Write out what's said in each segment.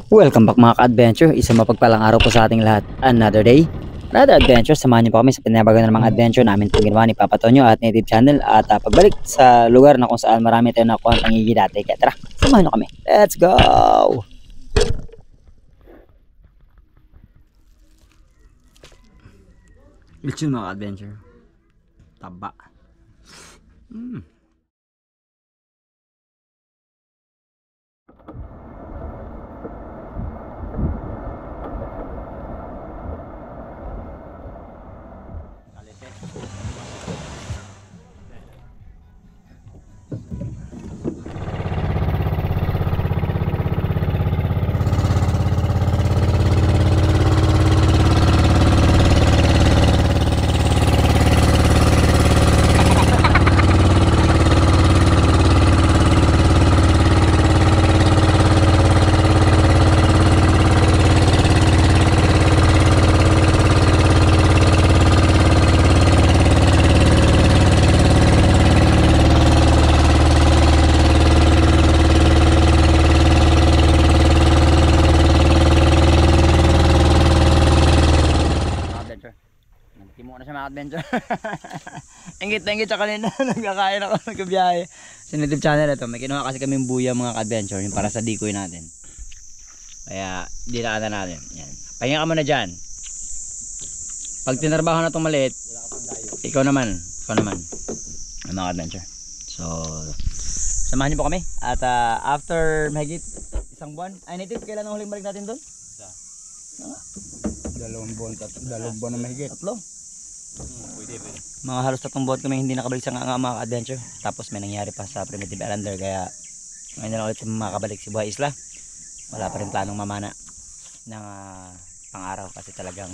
Welcome back mga ka-adventure. Isang mapagpalang araw po sa ating lahat. Another day, another adventure. Samahan niyo po kami sa pinabago na ng mga adventure namin itong ginawa ni Papa Tonyo at Native Channel. At pagbalik sa lugar na kung saan marami tayong nakuha ang pangigi dati. Kaya tara, samahan niyo kami. Let's go! Ilchun mga adventure. Taba. Adventure. Ingit na ingit sa kanina. Nagkakain ako, nagkabiyahe sa YouTube channel ito. May kinuha kasi kaming buya mga ka-adventure, yung para sa decoy natin. Kaya dinaanan natin. Yan. Pahinga ka muna dyan. Pag tinarbaho na itong maliit, ikaw naman mga ka-adventure. So samahan niyo po kami. At after mahigit isang buwan, ay Native, kailan ang huling balik natin doon? Dalawang buwan na mahigit. Tatlo. Mga halos 3 buwan kami hindi nakabalik sa nga mga adventure. Tapos may nangyari pa sa Primitive Islander, kaya ngayon na ulit makabalik si Buhay Isla. Wala pa rin planong mamana ng pang-araw kasi talagang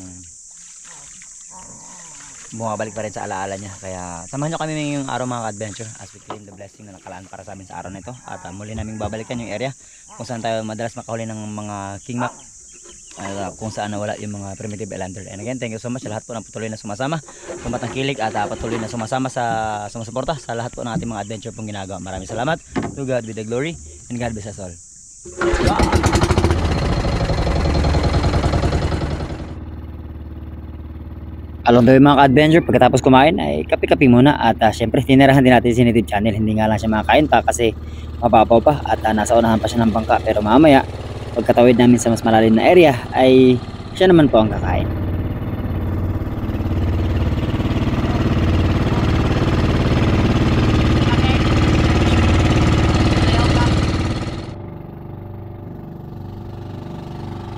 bumabalik pa rin sa alaala niya. Kaya samahan nyo kami ngayong araw mga adventure as we claim the blessing na nakalaan para sa amin sa araw na ito. At muli naming babalikan yung area kung saan tayo madalas makahuli ng mga kingmac, kung saan nawala yung mga Primitive Islander. And again, thank you so much sa lahat po ng patuloy na sumasama, tumatangkilik at patuloy na sumasama sa sumusuporta sa lahat po ng ating mga adventure pong ginagawa. Maraming salamat. To God be the glory and God bless us all. Along the way mga ka-adventure, pagkatapos kumain ay kape-kape muna at syempre tinirahan din natin si Native Channel. Hindi nga lang siya makakain pa kasi mababaw pa at nasa unahan pa siya ng bangka, pero mamaya pagkatawid namin sa mas malalim na area ay siya naman po ang kakain.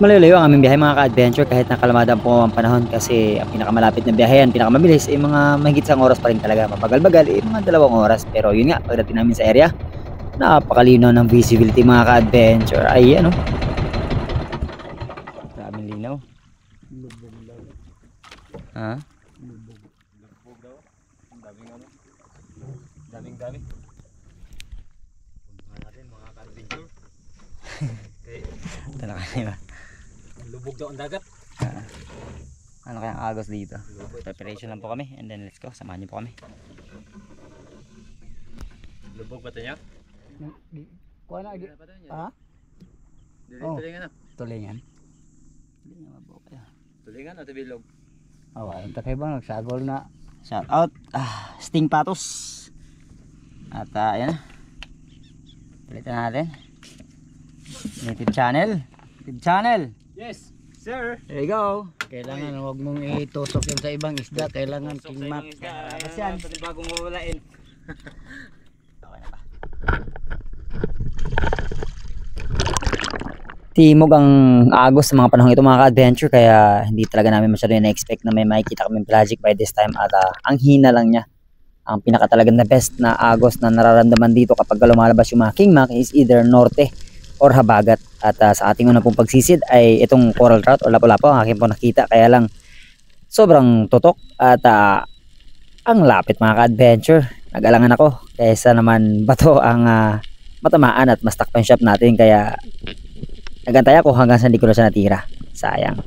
Malayo-layo ang aming biyahe mga ka-adventure kahit nakalamada po ang panahon kasi ang pinakamalapit na biyahe yan, pinakamabilis ay mga mahigit 1 oras pa rin talaga. Mabagal-bagal ay mga 2 oras, pero yun nga, pagdating namin sa area napakalinaw ng visibility mga ka-adventure. Ay ano, maraming linaw. Lubog daw. Ha? Lubog daw. Ang daming ano. Daming. Punta natin mga ka-adventure. Ito na kanina. Lubog daw ang dagat. Ano kayang agos dito? Preparation lang po kami and then let's go. Samahan niyo po kami. Lubog ba ito niya? Kuha na, ha? Tulingan na. Tulingan. Tulingan mabuo kaya. Tulingan o bilog? Oh, ayun ta kay bang nagsagol na. Shout out Sting Patos. At ayan na. Palitan natin. Native Channel. Yes, sir. There you go. Kailangan huwag mong itusok yan sa ibang isda. Kailangan kingmac. Tapos yan. Pati bagong mawalain. Okay na pa. Timog ang agos sa mga panahon ito mga ka-adventure, kaya hindi talaga namin masyado na-expect na may makikita kami pelagic by this time at ang hina lang niya. Ang pinaka talagang na best na agos na nararamdaman dito kapag lumalabas yung mga kingmac is either norte or habagat. At sa ating unang pong pagsisid ay itong coral trout o lapu-lapu ang aking po nakita, kaya lang sobrang tutok at ang lapit mga ka-adventure. Nag-alangan ako kaysa naman bato ang matamaan at mas takpan shop natin, kaya nagantay ako hanggang sa hindi ko na siya natira. Sayang.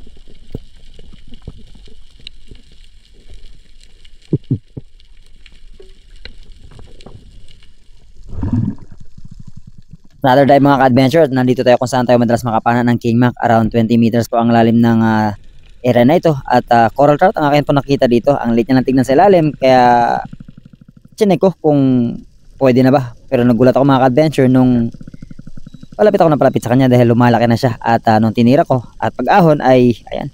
Another dive mga ka-adventure, nandito tayo kung saan tayo madalas makapana ng king mac. Around 20 meters po ang lalim ng area na ito. At coral trout ang akin po nakita dito. Ang late niya lang tignan sa ilalim, kaya chinek ko kung pwede na ba. Pero nagulat ako mga ka-adventure nung palapit ako na palapit sa kanya dahil lumalaki na siya. At nung tinira ko at pag-ahon ay ayan,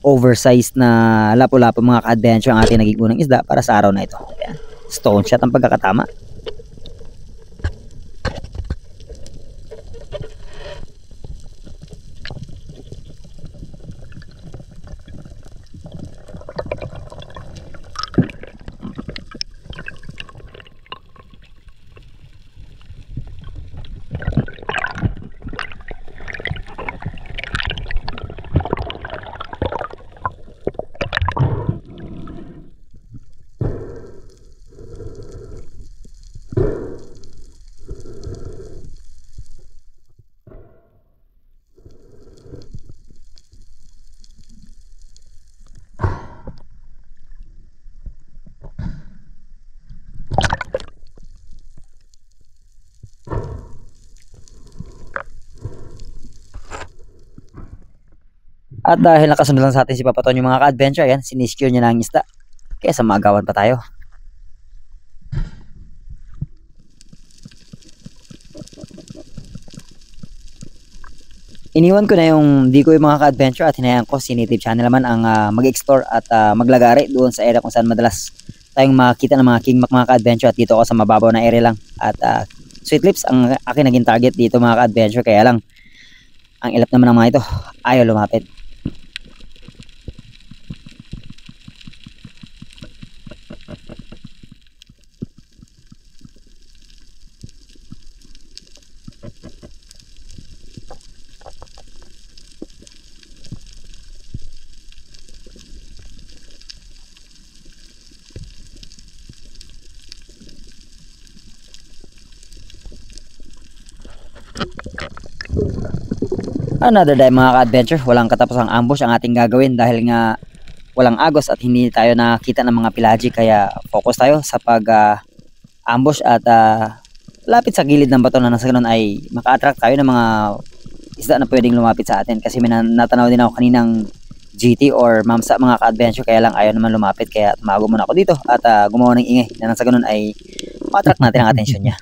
oversized na lapu-lapu mga ka-adventure ang ating naging unang isda para sa araw na ito. Ayan, stone shot ang pagkakatama. At dahil nakasunod lang sa atin si Papa Tonyo mga ka-adventure, ayan, sinisecure niya na ang isda. Kaya sa magawan pa tayo. Iniwan ko na yung Dico yung mga ka-adventure at hinayaan ko si Native Channel naman ang mag-explore at maglagari doon sa area kung saan madalas tayong makita ng mga king mac mga ka-adventure. At dito ako sa mababaw na area lang. At sweet lips ang aking naging target dito mga ka-adventure. Kaya lang, ang ilap naman ng mga ito, ayaw lumapit. Another day mga ka-adventure, walang katapusang ambush ang ating gagawin dahil nga walang agos at hindi tayo nakita ng mga pelagic, kaya focus tayo sa pag ambush at lapit sa gilid ng bato na nasa ganun ay maka-attract tayo ng mga isda na pwedeng lumapit sa atin. Kasi may natanaw din ako kaninang GT or mamsa mga ka-adventure, kaya lang ayaw naman lumapit, kaya tumago muna ako dito at gumawa ng ingay na nasa ganun ay ma-attract natin ang atensyon niya.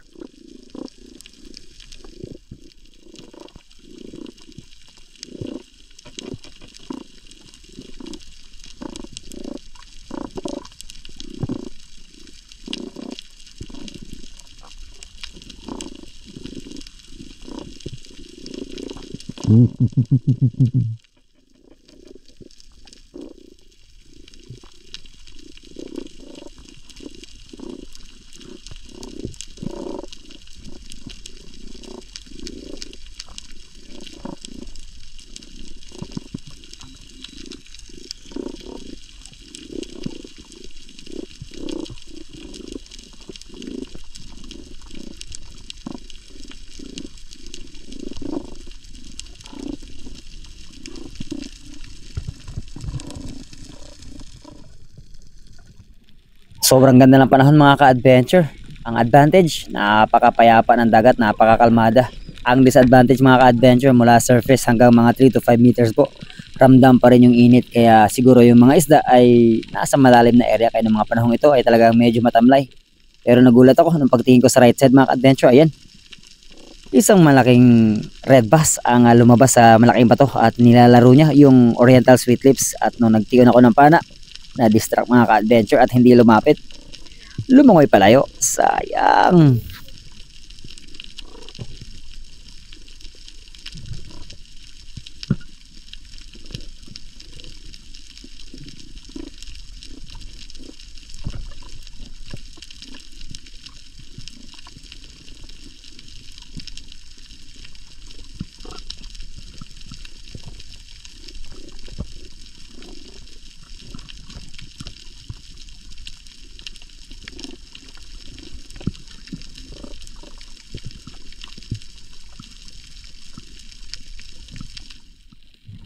Sobrang ganda ng panahon mga ka-adventure. Ang advantage, napakapayapa ng dagat, napakakalmada. Ang disadvantage mga ka-adventure, mula surface hanggang mga 3 to 5 meters po, ramdam pa rin yung init. Kaya siguro yung mga isda ay nasa malalim na area, kaya ng mga panahong ito ay talagang medyo matamlay. Pero nagulat ako nung pagtingin ko sa right side mga ka-adventure, ayan, isang malaking red bass ang lumabas sa malaking bato at nilalaro niya yung oriental sweet lips. At nung nagtiyon ako ng pana, na-distract mga ka-adventure at hindi lumapit, lumangoy palayo. Sayang.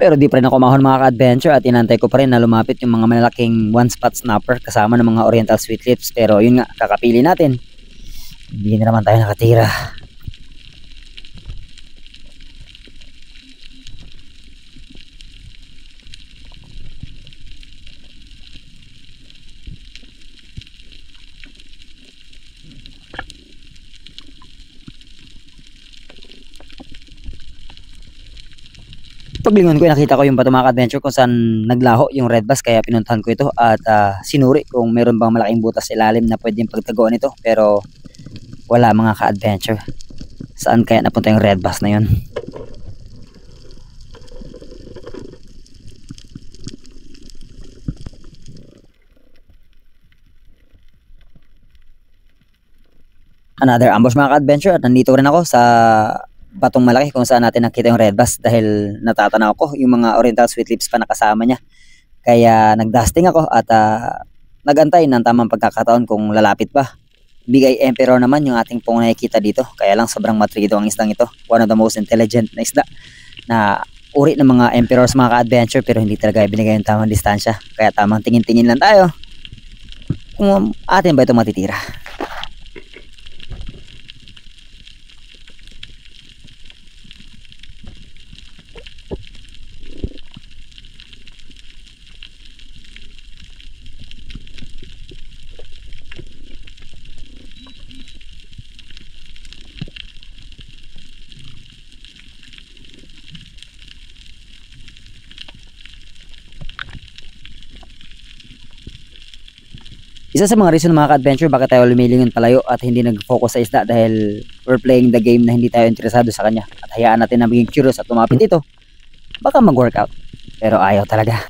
Pero di pa rin ako mahon mga ka-adventure at inantay ko pa rin na lumapit yung mga malalaking one spot snapper kasama ng mga oriental sweet lips. Pero yun nga, kakapili natin, hindi na naman tayo nakatira. paglingon ko, nakita ko yung bato mga ka-adventure kung saan naglaho yung red bass, kaya pinuntahan ko ito at sinuri kung meron bang malaking butas sa ilalim na pwedeng pagtaguan ito, pero wala mga ka-adventure. Saan kaya napunta yung red bass na yun? Another ambush mga ka-adventure, at nandito rin ako sa batong malaki kung saan natin nakita yung red bass, dahil natatanaw ko yung mga oriental sweet lips pa nakasama niya. Kaya nagdusting ako at nagantay ng tamang pagkakataon kung lalapit ba. Bigay emperor naman yung ating pong nakikita dito, kaya lang sobrang matrido ang isdang ito. One of the most intelligent na isda na uri ng mga emperors mga ka-adventure, pero hindi talaga binigay yung tamang distansya, kaya tamang tingin-tingin lang tayo kung atin ba ito matitira. Isa sa mga reason mga ka-adventure bakit tayo lumilingon palayo at hindi nag-focus sa isda, dahil we're playing the game na hindi tayo interesado sa kanya, at hayaan natin na maging curious at lumapit dito. Baka mag-workout, pero ayaw talaga.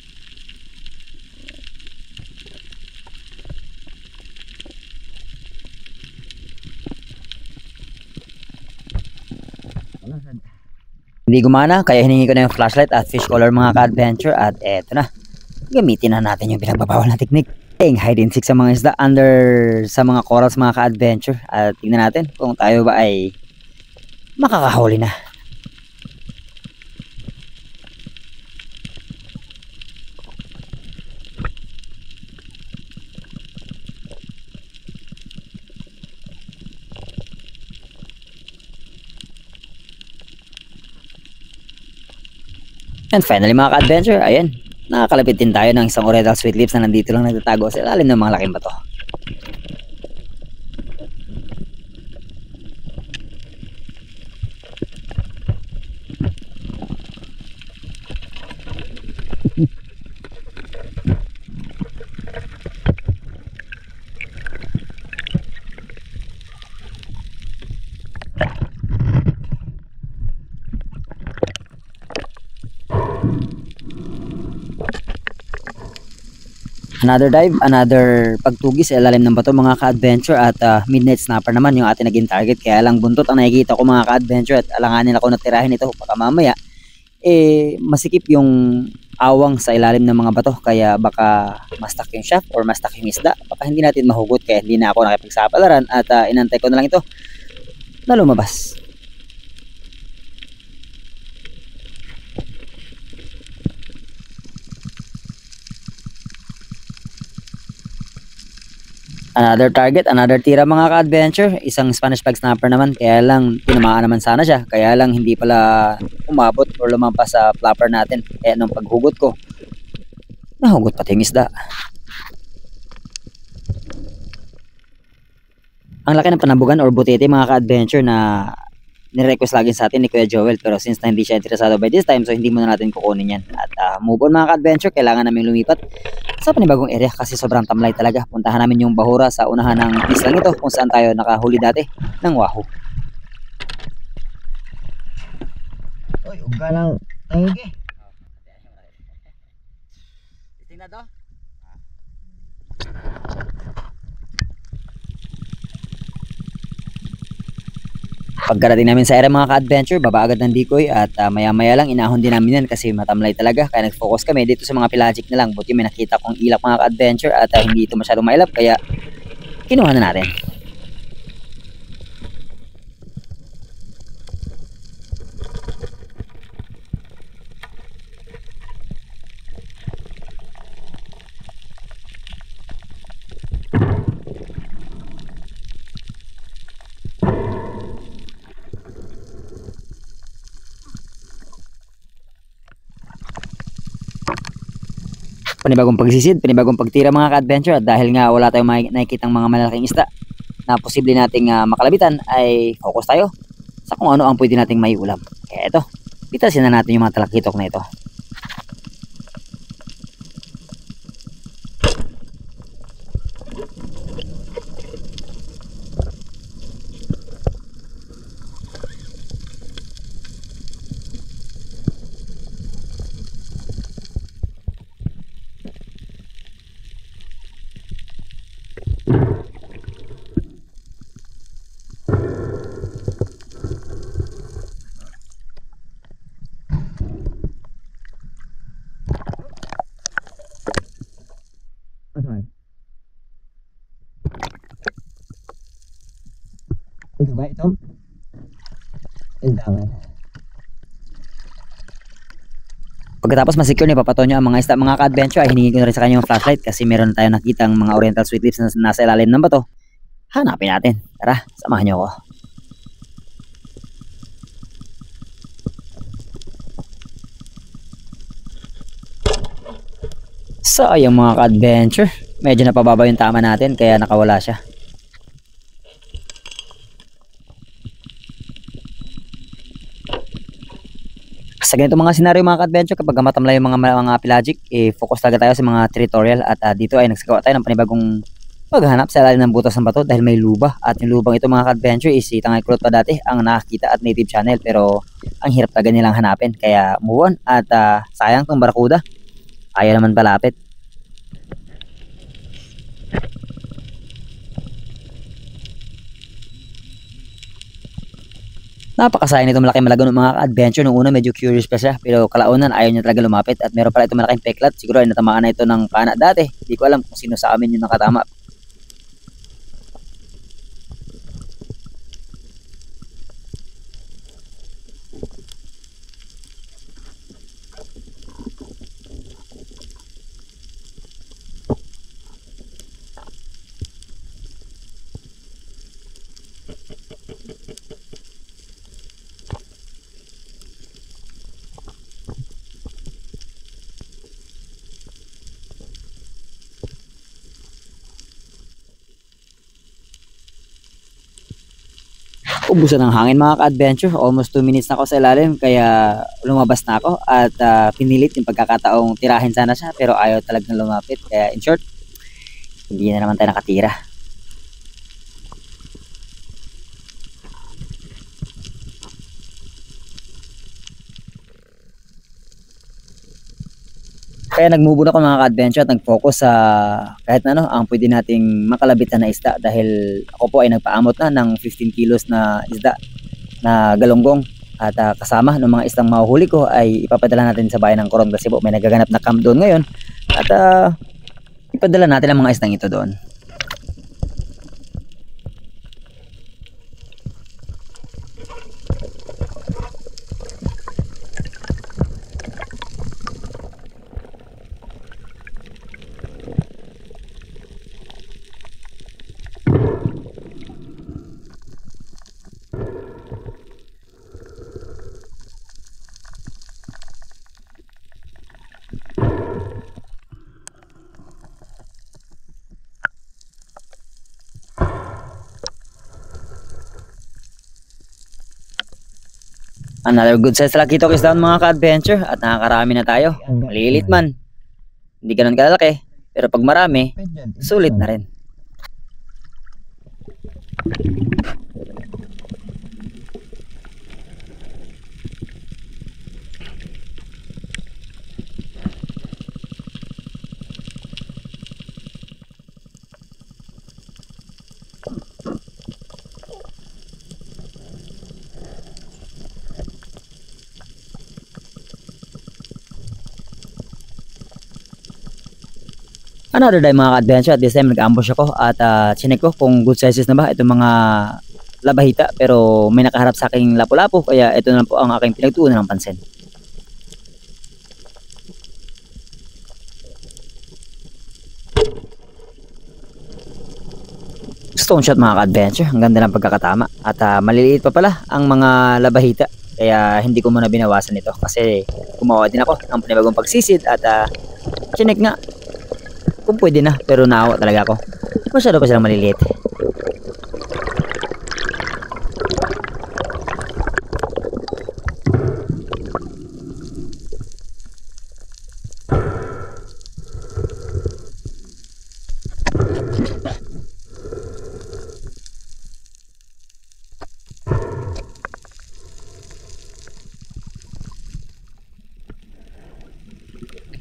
Hindi gumana, kaya hiningi ko na yung flashlight at fish collar mga ka-adventure, at eto na. Gamitin na natin yung pinagbabawal na technique. Hide and seek sa mga isda under sa mga corals mga ka-adventure, at tingnan natin kung tayo ba ay makakahuli na. And finally mga ka-adventure, ayan, nakakalapit din tayo ng isang oriental sweet lips na nandito lang nagtatago sa ilalim ng mga laking bato. Another dive, another pagtugi sa ilalim ng bato mga ka-adventure, at midnight snapper naman yung ating naging target, kaya lang buntot ang nakikita ko mga ka-adventure, at alanganin ako na tirahin ito baka mamaya masikip yung awang sa ilalim ng mga bato, kaya baka mastak yung shaft or mastak yung isda, baka hindi natin mahugot, kaya hindi na ako nakipagsapalaran at inantay ko na lang ito na lumabas. Another target, another tira mga ka-adventure, isang Spanish flag snapper naman, kaya lang tinamaan naman sana siya, kaya lang hindi pala umabot or lumampas sa flapper natin, kaya nung paghugot ko nahugot pati yung isda. Ang laki ng panabugan or butete mga ka-adventure na nirequest lagi sa atin ni Kuya Joel, pero since na hindi siya interesado by this time, so hindi muna natin kukunin yan. At move on mga ka-adventure, kailangan namin lumipat sa panibagong area kasi sobrang tamlay talaga. Puntahan namin yung Bahura sa unahan ng islang ito kung saan tayo nakahuli dati ng wahoo. Oy, uga lang. Tangi. Tingnan to. Pagkarating namin sa area mga ka-adventure, baba agad ng decoy, at maya maya lang inahon din namin yan kasi matamlay talaga, kaya nag-focus kami dito sa mga pelagic na lang. Buti may nakita kong ilak mga ka-adventure at hindi ito masyadong mailap, kaya kinuha na natin. Panibagong pagsisid, panibagong pagtira mga ka-adventure, at dahil nga wala tayong nakikitang mga malalaking isda na posible nating makalabitan, ay focus tayo sa kung ano ang pwede nating maiulam. Kaya ito, pitasin na natin yung mga talakitok na ito. Ito ba ito? Ildangan. Pagkatapos masecure ni Papa Tonyo ang mga isda, mga ka-adventure, ay hiningi ko na rin sa kanya yung flashlight kasi meron na tayo nakitang mga oriental sweet lips na nasa ilalim ng bato. Hanapin natin. Tara, samahan nyo ako. Sayang mga ka-adventure. Medyo napababa yung tama natin kaya nakawala siya. Sa ganito mga senaryo mga ka-adventure, kapag matamlay yung mga pelagic, focus talaga tayo sa mga territorial at dito ay nagsagawa tayo ng panibagong paghanap sa ilalim ng butas ng bato dahil may luba. At yung lubang ito mga ka-adventure is Tangay Kulot pa dati ang nakakita at native channel, pero ang hirap talaga nilang hanapin kaya move on. At sayang tong barakuda, ayaw naman palapit. Napakasayang nito malaki malagon ng mga adventure. Nung una medyo curious pa siya, pero kalaunan ayaw niya talaga lumapit. At meron pala ito malaking peklat, siguro ay natamaan na ito ng pana dati. Hindi ko alam kung sino sa amin yung nakatama. Ubusan ng hangin mga ka-adventure. Almost 2 minutes na ako sa ilalim kaya lumabas na ako at pinilit yung pagkakataong tirahin sana siya pero ayaw talagang lumapit. Kaya in short, hindi na naman tayo nakatira. Kaya nag-move ako mga ka-adventure at nag-focus sa kahit na ano ang pwede nating makalabitan na isda dahil ako po ay nagpaamot na ng 15 kilos na isda na galunggong at kasama ng mga isdang mahuhuli ko ay ipapadala natin sa bayan ng Coron kasi po may nagaganap na camp doon ngayon at ipadala natin ang mga isdang ito doon. Another good size Talakitok is down mga ka-adventure at nakakarami na tayo. Malilit man, hindi ganun kalalaki, pero pag marami, sulit na rin. Another day mga ka-adventure at this time nag-ambush ako at chinek ko kung good sizes na ba itong mga labahita pero may nakaharap sa aking lapu-lapu kaya ito na po ang aking pinagtuunan ng pansin. Stone shot mga ka-adventure, ang ganda ng pagkakatama at maliliit pa pala ang mga labahita kaya hindi ko muna binawasan ito kasi gumawa din ako ng panibagong pagsisid at chinek nga kung pwede na pero naawa talaga ako. Masyado pa silang maliliit.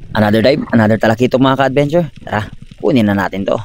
Another dive, another talakito mga ka-adventure. Tara, kunin na natin to.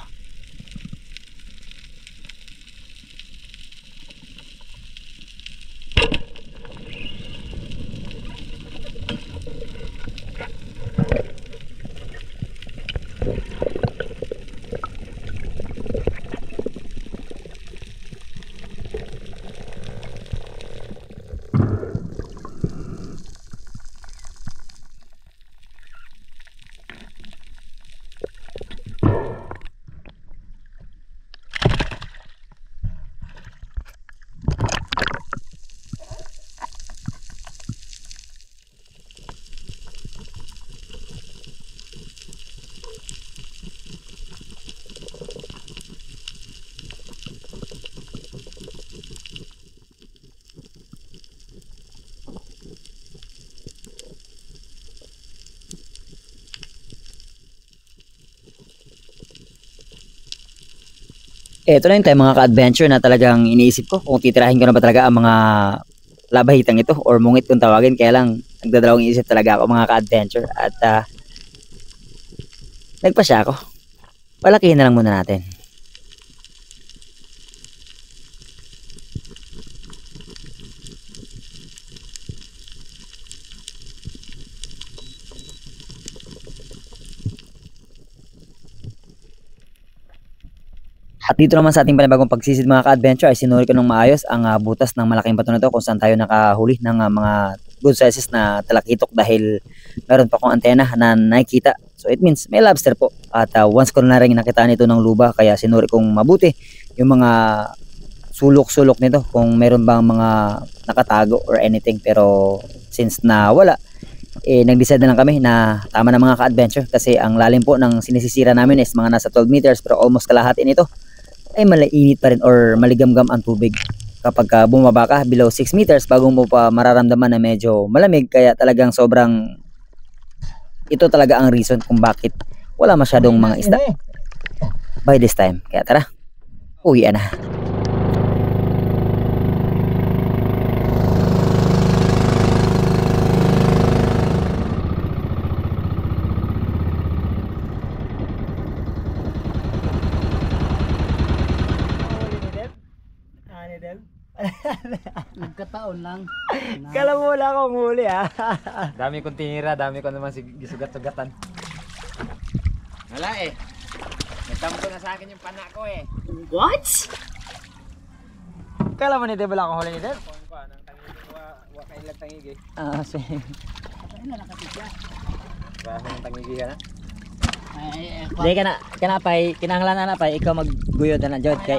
Ito na yung time mga ka-adventure na talagang iniisip ko kung titirahin ko na ba talaga ang mga labahitang ito or mungit kung tawagin. Kaya lang nagdadalawang isip talaga ako mga ka-adventure at nagpasya ako. Palakihin na lang muna natin. At dito naman sa ating panibagong pagsisid mga ka-adventure ay sinuri ko ng maayos ang butas ng malaking bato na ito kung saan tayo nakahuli ng mga good sizes na talakitok dahil meron pa akong antena na nakikita. So it means may lobster po. At once ko na rin nakita nito ng luba kaya sinuri kong mabuti yung mga sulok-sulok nito kung meron bang mga nakatago or anything. Pero since na wala, nag-decide na lang kami na tama na mga ka-adventure kasi ang lalim po ng sinisisira namin is mga nasa 12 meters pero almost kalahati nito ay malainit pa rin or maligamgam ang tubig. Kapag bumaba ka below 6 meters bago mo pa mararamdaman na medyo malamig kaya talagang sobrang ito talaga ang reason kung bakit wala masyadong mga isda by this time. Kaya tara, uwi na. Nagkataon lang. Kala mo wala akong huli ha. Dami kong tinira, dami ko naman gisugat-sugatan. Wala eh. Natampo na sa akin yung pana ko eh. What? Kala mo ni Deb wala akong huli ni Deb? Kung ko anang tangigi, wakailag tangigi. Sige. Ay, nakatipya. Wala nang tangigi ka na. Hindi ka na pay, kinahanglan na pay, ikaw magguyod na jud kay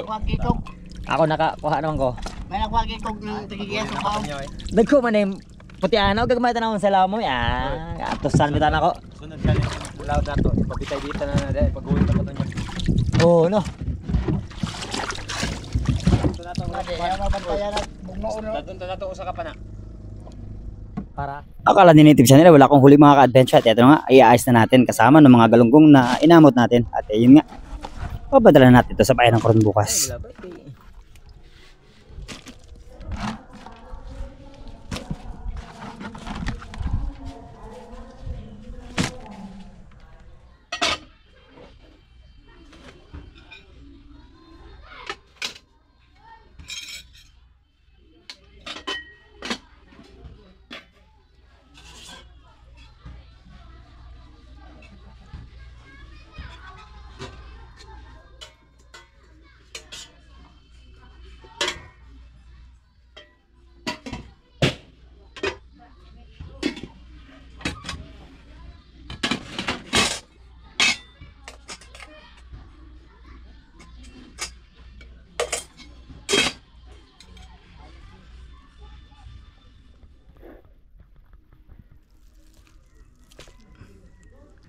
ako nakakuha naman ko. May nakwagi kog ng tagigiyan sa pao. Dagko man yung puti ano gagmay tanawon sa lawa mo atusan bitan ako. Sunod ka rin yung laut na to. Pabitay dito na na dahil pag-uwi na po ito niya. Oo no. Ito na ito. Dadun na ito usa ka pa na. Para akala ni native siya nila wala akong huli mga ka-adventure at ito nga iaayos na natin kasama ng mga galunggong na inamot natin at yun nga papadala natin ito sa bayan ng Coron bukas.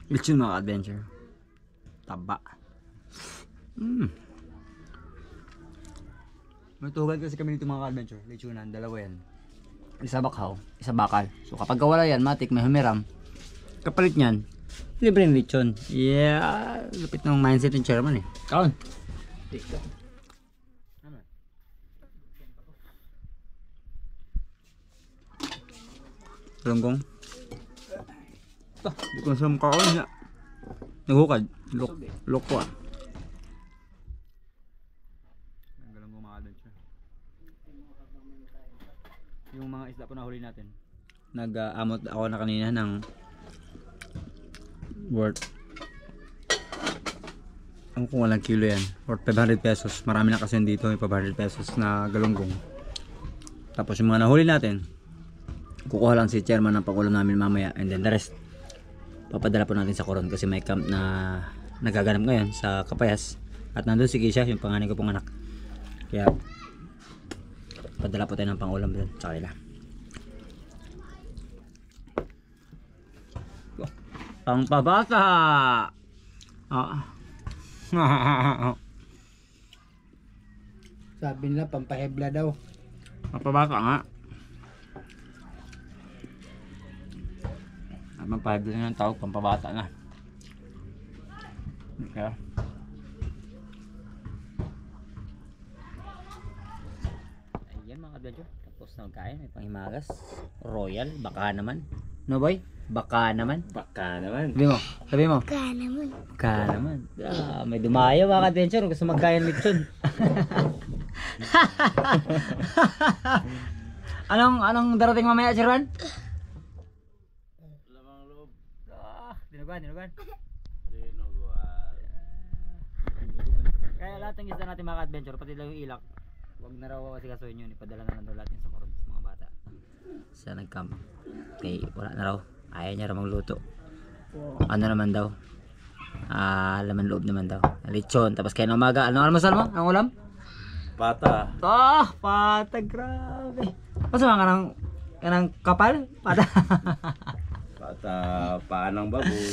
Lechon mga adventure. Taba. May tugad kasi kami nito mga adventure. Lechonan, dalawa yan. Isa bakhaw, isa bakal. So kapag wala yan, matik may humiram. Kapalit niyan, libre yung lechon. Yeah, lupit ng mindset ng chairman eh. Kaon. Lunggong. basta. Di ko sa mukha ko niya. Naghukad. Look ko ah. Nanggalang ko mga adventure. Yung mga isda po na huli natin. Nag-amot ako na kanina ng worth ang kung walang kilo yan, worth 500 pesos. Marami na kasi dito, may 500 pesos na galunggong. Tapos yung mga nahuli natin, kukuha lang si chairman ng pangulam namin mamaya, and then the rest papadala po natin sa Coron kasi may camp na nagaganap ngayon sa Kapayas, at nandun si Kisha, yung panganay ko pong anak, kaya padala po tayo ng pangulam doon sa kanila. Pangpabata! Sabi nila pampahebla daw. Pangpabata nga. Pampahebla na ng tawag, pampabata na. Okay. Ayan mga adventure, tapos na magkain, may panghimagas. Royal, baka naman. No boy? Baka naman. Baka naman. Sabi mo? Sabi mo? Baka naman. Baka naman. Ah, may dumayo mga adventure, gusto magkain lechon. Anong darating mamaya, Sirwan? Lamang loob. Dinuguan. Kaya lahat ng isda natin mga adventure, pati daw yung ilak, huwag na raw kasi kasuhin yun, ipadala na lang daw lahat yun sa Coron sa mga bata. Sa nag-camp. Okay, wala na raw. Ayaw niya raw magluto. Ano naman daw? Laman loob naman daw. Lechon. Tapos kaya na umaga. Anong almusal mo? Ang ulam? Pata. Pata. Grabe. Masama ka ng kapal? Pata. Pata, paa ng baboy.